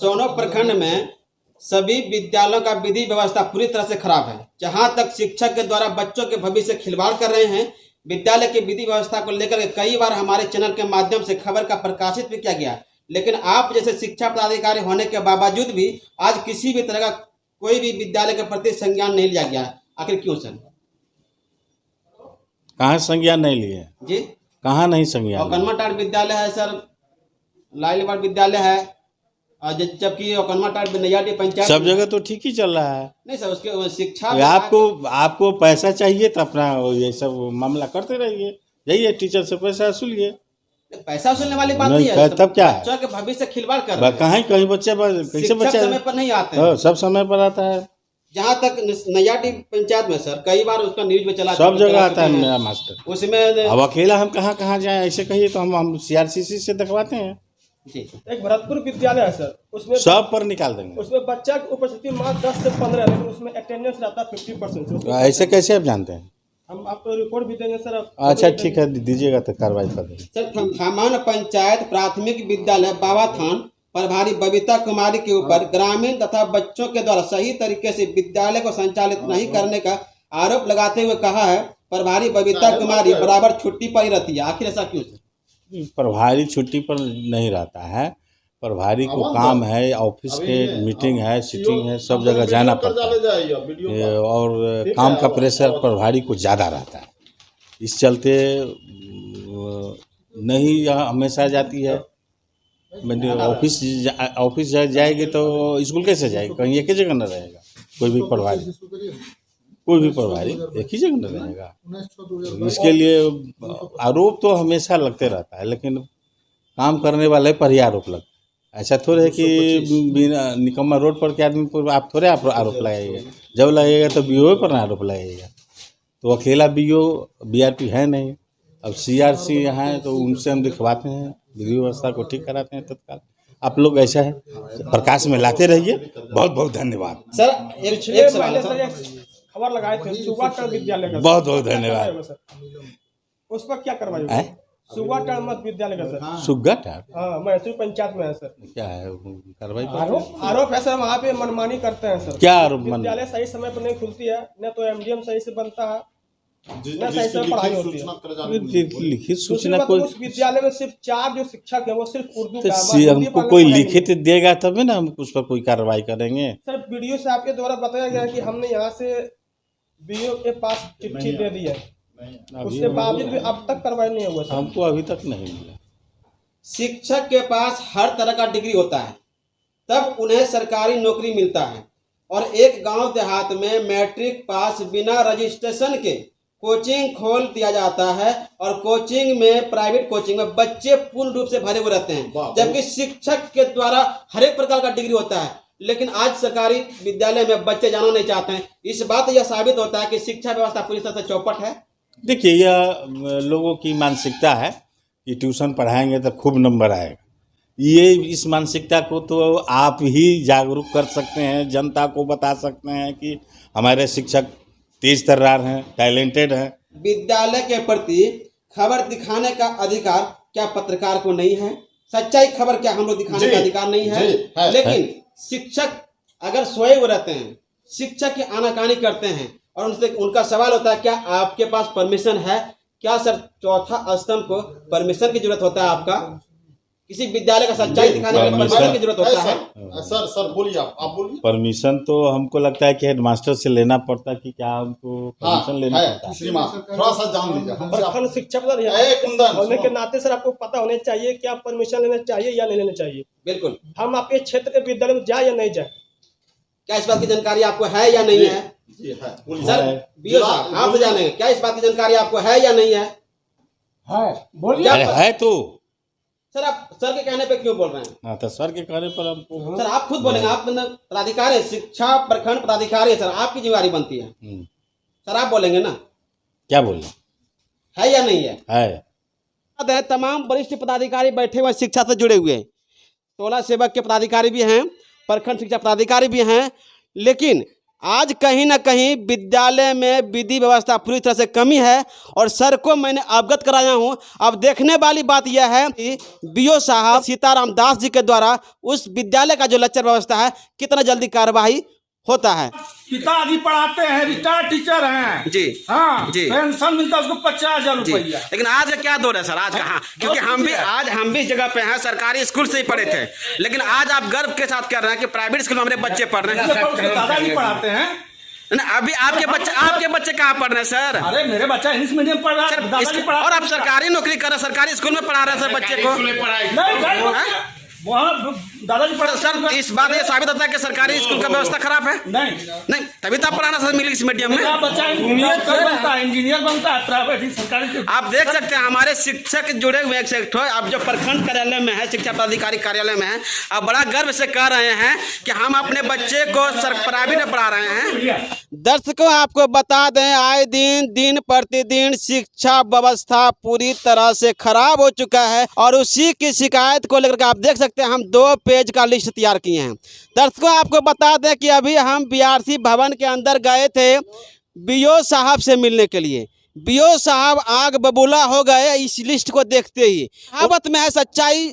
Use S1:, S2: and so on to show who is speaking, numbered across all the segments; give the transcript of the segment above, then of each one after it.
S1: सोनो प्रखंड में सभी विद्यालयों का विधि व्यवस्था पूरी तरह से खराब है। जहां तक शिक्षक के द्वारा बच्चों के भविष्य से खिलवाड़ कर रहे हैं। विद्यालय की विधि व्यवस्था को लेकर कई बार हमारे चैनल के माध्यम से खबर का प्रकाशित भी किया गया, लेकिन आप जैसे शिक्षा पदाधिकारी होने के बावजूद भी आज किसी भी तरह का कोई भी विद्यालय के प्रति संज्ञान नहीं लिया गया। आखिर क्यों सर?
S2: कहाँ संज्ञान नहीं लिए
S1: जी?
S2: कहाँ नहीं संज्ञान?
S1: कन्माटाड़ विद्यालय है सर, लाइलवाड़ विद्यालय है, और जबकि कन्माटाड़ नैयाटी पंचायत
S2: सब जगह तो ठीक ही चल रहा है।
S1: नहीं सर, उसके शिक्षा
S2: आपको पैसा चाहिए तो अपना ये सब मामला करते रहिए, जाइए टीचर से पैसा वसूलिए।
S1: पैसा वसूलने वाली बात नहीं है,
S2: तब क्या है?
S1: बच्चों के भविष्य से खिलवाड़ कर रहे हैं।
S2: कहीं बच्चे कैसे बच्चे
S1: समय पर नहीं आते हैं।
S2: सब समय पर आता है।
S1: जहाँ तक नैयाटी पंचायत में सर कई बार उसका न्यूज में चला,
S2: सब जगह आता है मेरा मास्टर।
S1: उसमें
S2: अब अकेला हम कहाँ जाए? ऐसे कहिए तो हम CRCC से दिखवाते हैं।
S1: जी।
S3: एक भरतपुर विद्यालय है सर, उसमें
S2: सब पर निकाल देंगे।
S3: उसमें बच्चा की उपस्थिति मात्र 10 से 15, लेकिन उसमें अटेंडेंस रहता है 50%।
S2: ऐसे कैसे आप जानते हैं?
S3: हम आपको रिपोर्ट भी देंगे सर।
S2: अच्छा ठीक है, दीजिएगा तो कार्रवाई कर देंगे।
S1: सर खामान पंचायत प्राथमिक विद्यालय बाबाथान प्रभारी बबीता कुमारी के ऊपर ग्रामीण तथा बच्चों के द्वारा सही तरीके से विद्यालय को संचालित नहीं करने का आरोप लगाते हुए कहा है प्रभारी बबीता कुमारी बराबर छुट्टी पर ही रहती है। आखिर ऐसा क्यों?
S2: प्रभारी छुट्टी पर नहीं रहता है। प्रभारी को काम है, ऑफिस के मीटिंग है, सिटिंग है, सब जगह जाना पड़ता है और काम का प्रेशर प्रभारी को ज़्यादा रहता है। इस चलते नहीं यहाँ हमेशा जाती है। ऑफिस जाएगी तो स्कूल कैसे जाएगी? कहीं एक ही जगह न रहेगा कोई भी प्रभारी एक ही जगह न रहेगा। इसके लिए आरोप तो हमेशा लगते रहता है, लेकिन काम करने वाले पर ही आरोप लगता है। ऐसा थोड़ा है कि बिना निकम्मा रोड पर के आदमी पर आप थोड़े आरोप लगाइएगा। जब लगेगा तो BO पर ना आरोप लगाइएगा। तो अकेला BRP है नहीं। अब CRC यहाँ है तो उनसे हम दिखवाते हैं, विधि व्यवस्था को ठीक कराते हैं तत्काल। आप लोग ऐसा है प्रकाश में लाते रहिए। बहुत बहुत धन्यवाद
S1: सर। एक
S3: सवाल सर, खबर लगाए थे सुगाटड़ विद्यालय का।
S2: बहुत बहुत धन्यवाद।
S3: उस पर क्या करवाई? सुगाटड़ मत विद्यालय का सर।
S2: सुगाटड़?
S3: हाँ, मैसूर पंचायत में है सर।
S2: क्या है कार्रवाई?
S3: आरोप है सर, वहाँ पे मनमानी करते हैं सर।
S2: क्या आरोप?
S3: विद्यालय सही समय पर नहीं खुलती है, न तो MDM सही से बनता है, न सही से पढ़ाई होती है।
S2: लिखित सूचना कोई
S3: उस विद्यालय में सिर्फ 4 जो शिक्षक है वो सिर्फ उर्दू का,
S2: हमको कोई लिखित देगा तभी ना हम उस पर कोई कार्रवाई करेंगे।
S3: सर BDO साहब के द्वारा बताया गया कि हमने यहाँ से BO के पास चिट्ठी दे दी है, उसके बावजूद भी अब तक कार्रवाई नहीं हुआ सर।
S2: हमको अभी तक नहीं मिला।
S1: शिक्षक के पास हर तरह का डिग्री होता है तब उन्हें सरकारी नौकरी मिलता है, और एक गांव देहात में मैट्रिक पास बिना रजिस्ट्रेशन के कोचिंग खोल दिया जाता है, और कोचिंग में प्राइवेट कोचिंग में बच्चे पूर्ण रूप से भरे हुए रहते हैं, जबकि शिक्षक के द्वारा हर एक प्रकार का डिग्री होता है। लेकिन आज सरकारी विद्यालय में बच्चे जाना नहीं चाहते हैं। इस बात यह साबित होता है कि शिक्षा व्यवस्था पूरी तरह से चौपट है।
S2: देखिए, यह लोगों की मानसिकता है कि ट्यूशन पढ़ाएंगे तो खूब नंबर आएगा। ये इस मानसिकता को तो आप ही जागरूक कर सकते हैं, जनता को बता सकते हैं कि हमारे शिक्षक तेज तर्रार हैं, टैलेंटेड हैं।
S1: विद्यालय के प्रति खबर दिखाने का अधिकार क्या पत्रकार को नहीं है? सच्चाई खबर क्या हम लोग दिखाने का अधिकार नहीं है? लेकिन शिक्षक अगर सोए हुए रहते हैं, शिक्षक की आनाकानी करते हैं, और उनसे उनका सवाल होता है क्या आपके पास परमिशन है? क्या सर चौथा स्तंभ को परमिशन की जरूरत होता है? आपका किसी विद्यालय का सच्चाई दिखाने के लिए परमिशन की जरूरत होता है?
S4: सर बोलिए, आप बोलिए।
S2: परमिशन तो हमको लगता है कि हेडमास्टर से लेना पड़ता है कि क्या हमको परमिशन लेना पड़ता है।
S4: थोड़ा सा जान लीजिए।
S3: प्रखंड शिक्षक होने के नाते सर आपको पता होने चाहिए क्या परमिशन लेना चाहिए या नहीं लेना चाहिए।
S1: बिल्कुल।
S3: हम आपके क्षेत्र के विद्यालय में जाए या नहीं जाए,
S1: क्या इस बात की जानकारी आपको है या नहीं है? सर BO साहब आप जानेंगे, क्या इस बात की जानकारी आपको है या नहीं है?
S3: बोलिए।
S2: है तो
S1: सर आप सर के कहने पे क्यों बोल रहे हैं?
S2: हाँ, तो सर के कहने पर हमको
S1: सर आप खुद बोलेंगे, आप पदाधिकारी है, शिक्षा प्रखंड पदाधिकारी है सर, आपकी जिम्मेदारी बनती है। सर आप बोलेंगे ना?
S2: क्या बोले?
S1: है या नहीं है?
S2: है।
S1: तमाम वरिष्ठ पदाधिकारी बैठे हुए शिक्षा से जुड़े हुए, टोला सेवक के पदाधिकारी भी हैं, प्रखंड शिक्षा पदाधिकारी भी हैं, लेकिन आज कहीं ना कहीं विद्यालय में विधि व्यवस्था पूरी तरह से कमी है और सर को मैंने अवगत कराया हूं। अब देखने वाली बात यह है कि बीओ साहब सीताराम दास जी के द्वारा उस विद्यालय का जो लेक्चर व्यवस्था है कितना जल्दी कार्यवाही होता है।
S5: पिताजी पढ़ाते हैं, रिटायर्ड टीचर हैं
S1: जी
S5: हाँ
S1: जी।
S5: पेंशन मिलता है उसको 50,000 रुपया।
S1: लेकिन आज का क्या दौर है सर, आज कहाँ, क्योंकि हम भी इस जगह पे हैं, सरकारी स्कूल से ही पढ़े थे, लेकिन आज आप गर्व के साथ कह रहे हैं कि प्राइवेट स्कूल में हमारे बच्चे पढ़ रहे हैं।
S5: दादाजी पढ़ाते हैं।
S1: अभी आपके बच्चे कहाँ पढ़ रहे हैं सर?
S5: अरे मेरे बच्चा इंग्लिश मीडियम पढ़ रहा है, दादाजी पढ़ा।
S1: और आप सरकारी नौकरी कर रहे हैं, सरकारी स्कूल में पढ़ा रहे हैं सर बच्चे को?
S5: नहीं वहाँ दादाजी पढ़ा।
S1: सर इस बात ये साबित होता है कि सरकारी स्कूल का व्यवस्था खराब है।
S5: नहीं
S1: तभी तो आप पढ़ाना सर इंग्लिश मीडियम में।
S5: बच्चा इंजीनियर बनता है प्राइवेट सरकारी।
S1: आप देख सकते हैं हमारे शिक्षक जुड़े हुए एक सेक्टर, आप जो प्रखंड कार्यालय में है, शिक्षा पदाधिकारी कार्यालय में है, आप बड़ा गर्व से कह रहे हैं कि हम अपने बच्चे को प्राइवेट में पढ़ा रहे हैं। दर्शकों आपको बता दें, आए दिन प्रतिदिन शिक्षा व्यवस्था पूरी तरह से खराब हो चुका है और उसी की शिकायत को लेकर आप देख सकते हैं हम 2 पेज का लिस्ट तैयार किए हैं। दर्शकों आपको बता दें कि अभी हम बीआरसी भवन के अंदर गए थे बीओ साहब से मिलने के लिए। बीओ साहब आग बबूला हो गए इस लिस्ट को देखते ही। कहावत में है सच्चाई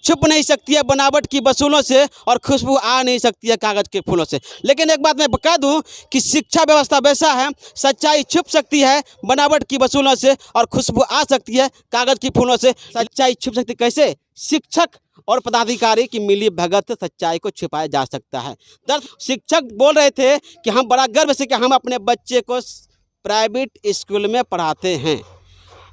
S1: छुप नहीं सकती है बनावट की वसूलों से और खुशबू आ नहीं सकती है कागज़ के फूलों से। लेकिन एक बात मैं बता दूं कि शिक्षा व्यवस्था वैसा है, सच्चाई छुप सकती है बनावट की वसूलों से और खुशबू आ सकती है कागज़ की फूलों से। सच्चाई छुप सकती कैसे? शिक्षक और पदाधिकारी की मिली भगत सच्चाई को छिपाया जा सकता है। शिक्षक बोल रहे थे कि हम बड़ा गर्व से कि हम अपने बच्चे को प्राइवेट स्कूल में पढ़ाते हैं।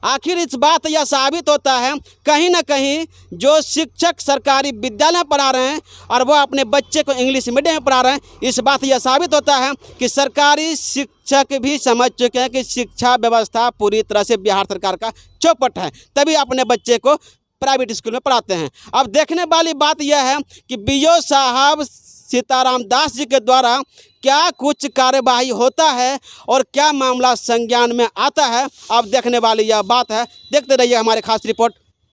S1: आखिर इस बात यह साबित होता है कहीं ना कहीं जो शिक्षक सरकारी विद्यालय में पढ़ा रहे हैं और वो अपने बच्चे को इंग्लिश मीडियम में पढ़ा रहे हैं, इस बात यह साबित होता है कि सरकारी शिक्षक भी समझ चुके हैं कि शिक्षा व्यवस्था पूरी तरह से बिहार सरकार का चौपट है, तभी अपने बच्चे को प्राइवेट स्कूल में पढ़ाते हैं। अब देखने वाली बात यह है कि बीओ साहब सीताराम दास जी के द्वारा क्या कुछ कार्यवाही होता है और क्या मामला संज्ञान में आता है, अब देखने वाली यह बात है। देखते रहिए हमारे खास रिपोर्ट।